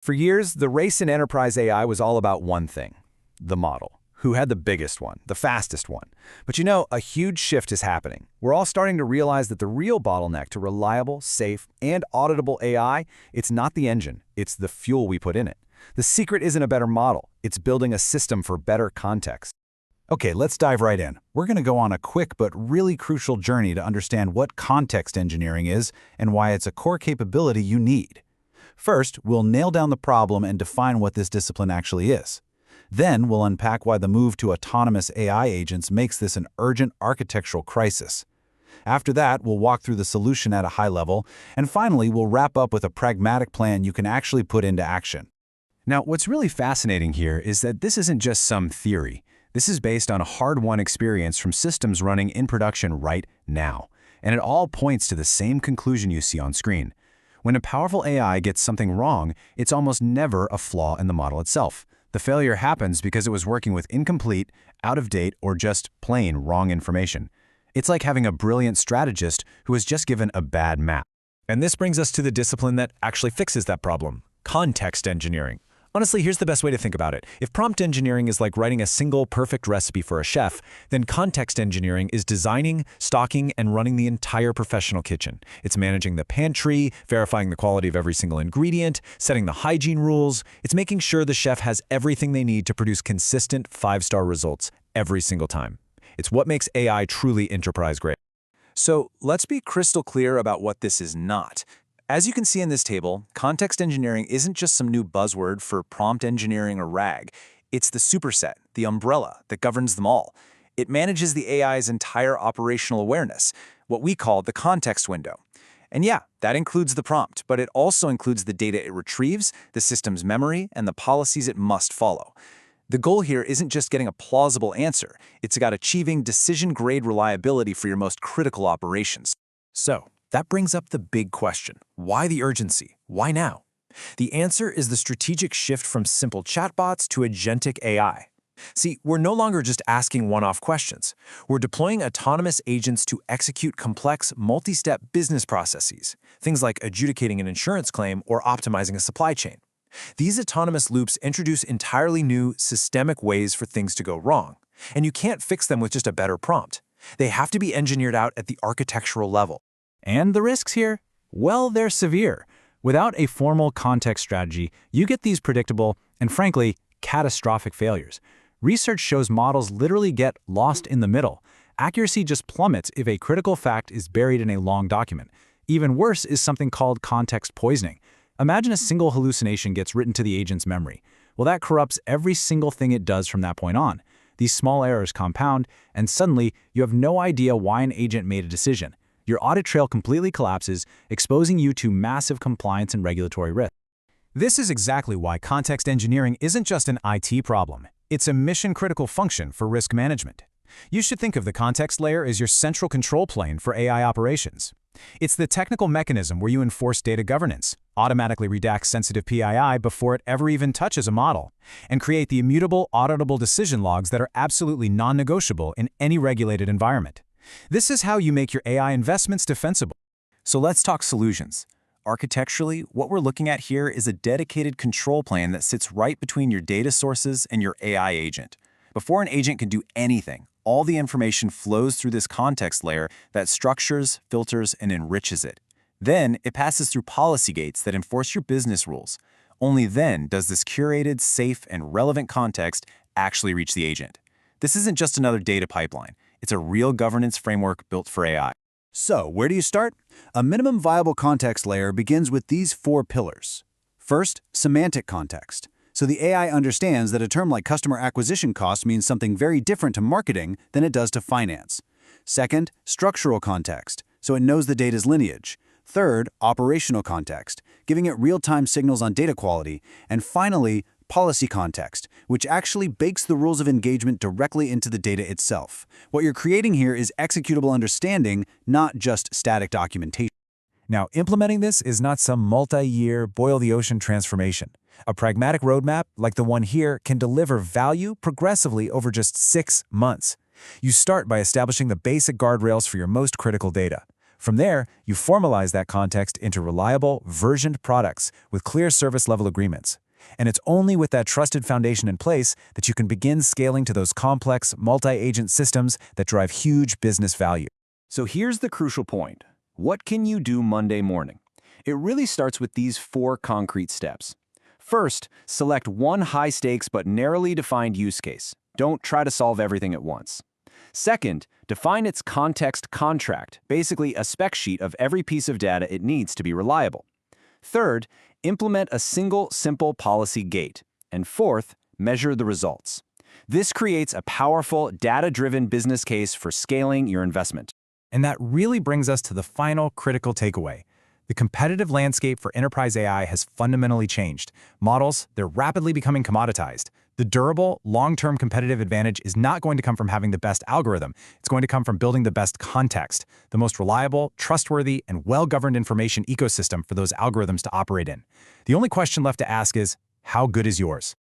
For years, the race in enterprise AI was all about one thing: the model. Who had the biggest one, the fastest one? But you know, a huge shift is happening. We're all starting to realize that the real bottleneck to reliable, safe, and auditable AI, it's not the engine, it's the fuel we put in it. The secret isn't a better model, it's building a system for better context. Okay, let's dive right in. We're going to go on a quick but really crucial journey to understand what context engineering is and why it's a core capability you need. First, we'll nail down the problem and define what this discipline actually is. Then, we'll unpack why the move to autonomous AI agents makes this an urgent architectural crisis. After that, we'll walk through the solution at a high level, and finally, we'll wrap up with a pragmatic plan you can actually put into action. Now, what's really fascinating here is that this isn't just some theory. This is based on a hard-won experience from systems running in production right now. And it all points to the same conclusion you see on screen. When a powerful AI gets something wrong, it's almost never a flaw in the model itself. The failure happens because it was working with incomplete, out-of-date, or just plain wrong information. It's like having a brilliant strategist who was just given a bad map. And this brings us to the discipline that actually fixes that problem: context engineering. Honestly, here's the best way to think about it. If prompt engineering is like writing a single perfect recipe for a chef, then context engineering is designing, stocking, and running the entire professional kitchen. It's managing the pantry, verifying the quality of every single ingredient, setting the hygiene rules. It's making sure the chef has everything they need to produce consistent 5-star results every single time. It's what makes AI truly enterprise-grade. So let's be crystal clear about what this is not. As you can see in this table, context engineering isn't just some new buzzword for prompt engineering or RAG. It's the superset, the umbrella that governs them all. It manages the AI's entire operational awareness, what we call the context window. And yeah, that includes the prompt, but it also includes the data it retrieves, the system's memory, and the policies it must follow. The goal here isn't just getting a plausible answer, it's about achieving decision-grade reliability for your most critical operations. So, that brings up the big question. Why the urgency? Why now? The answer is the strategic shift from simple chatbots to agentic AI. See, we're no longer just asking one-off questions. We're deploying autonomous agents to execute complex, multi-step business processes, things like adjudicating an insurance claim or optimizing a supply chain. These autonomous loops introduce entirely new, systemic ways for things to go wrong, and you can't fix them with just a better prompt. They have to be engineered out at the architectural level. And the risks here? Well, they're severe. Without a formal context strategy, you get these predictable and, frankly, catastrophic failures. Research shows models literally get lost in the middle. Accuracy just plummets if a critical fact is buried in a long document. Even worse is something called context poisoning. Imagine a single hallucination gets written to the agent's memory. Well, that corrupts every single thing it does from that point on. These small errors compound, and suddenly you have no idea why an agent made a decision. Your audit trail completely collapses, exposing you to massive compliance and regulatory risk. This is exactly why context engineering isn't just an IT problem. It's a mission-critical function for risk management. You should think of the context layer as your central control plane for AI operations. It's the technical mechanism where you enforce data governance, automatically redact sensitive PII before it ever even touches a model, and create the immutable, auditable decision logs that are absolutely non-negotiable in any regulated environment. This is how you make your AI investments defensible. So let's talk solutions. Architecturally, what we're looking at here is a dedicated control plane that sits right between your data sources and your AI agent. Before an agent can do anything, all the information flows through this context layer that structures, filters, and enriches it. Then, it passes through policy gates that enforce your business rules. Only then does this curated, safe, and relevant context actually reach the agent. This isn't just another data pipeline. It's a real governance framework built for AI. So, where do you start? A minimum viable context layer begins with these 4 pillars. First, semantic context. So the AI understands that a term like customer acquisition cost means something very different to marketing than it does to finance. Second, structural context. So it knows the data's lineage. Third, operational context, giving it real-time signals on data quality. And finally, policy context, which actually bakes the rules of engagement directly into the data itself. What you're creating here is executable understanding, not just static documentation. Now, implementing this is not some multi-year, boil-the-ocean transformation. A pragmatic roadmap, like the one here, can deliver value progressively over just 6 months. You start by establishing the basic guardrails for your most critical data. From there, you formalize that context into reliable, versioned products with clear service-level agreements. And it's only with that trusted foundation in place that you can begin scaling to those complex, multi-agent systems that drive huge business value. So here's the crucial point. What can you do Monday morning? It really starts with these 4 concrete steps. First, select one high-stakes but narrowly defined use case. Don't try to solve everything at once. Second, define its context contract, basically a spec sheet of every piece of data it needs to be reliable. Third, implement a single, simple policy gate. And fourth, measure the results. This creates a powerful, data-driven business case for scaling your investment. And that really brings us to the final critical takeaway. The competitive landscape for enterprise AI has fundamentally changed. Models, they're rapidly becoming commoditized. The durable, long-term competitive advantage is not going to come from having the best algorithm. It's going to come from building the best context, the most reliable, trustworthy, and well-governed information ecosystem for those algorithms to operate in. The only question left to ask is, how good is yours?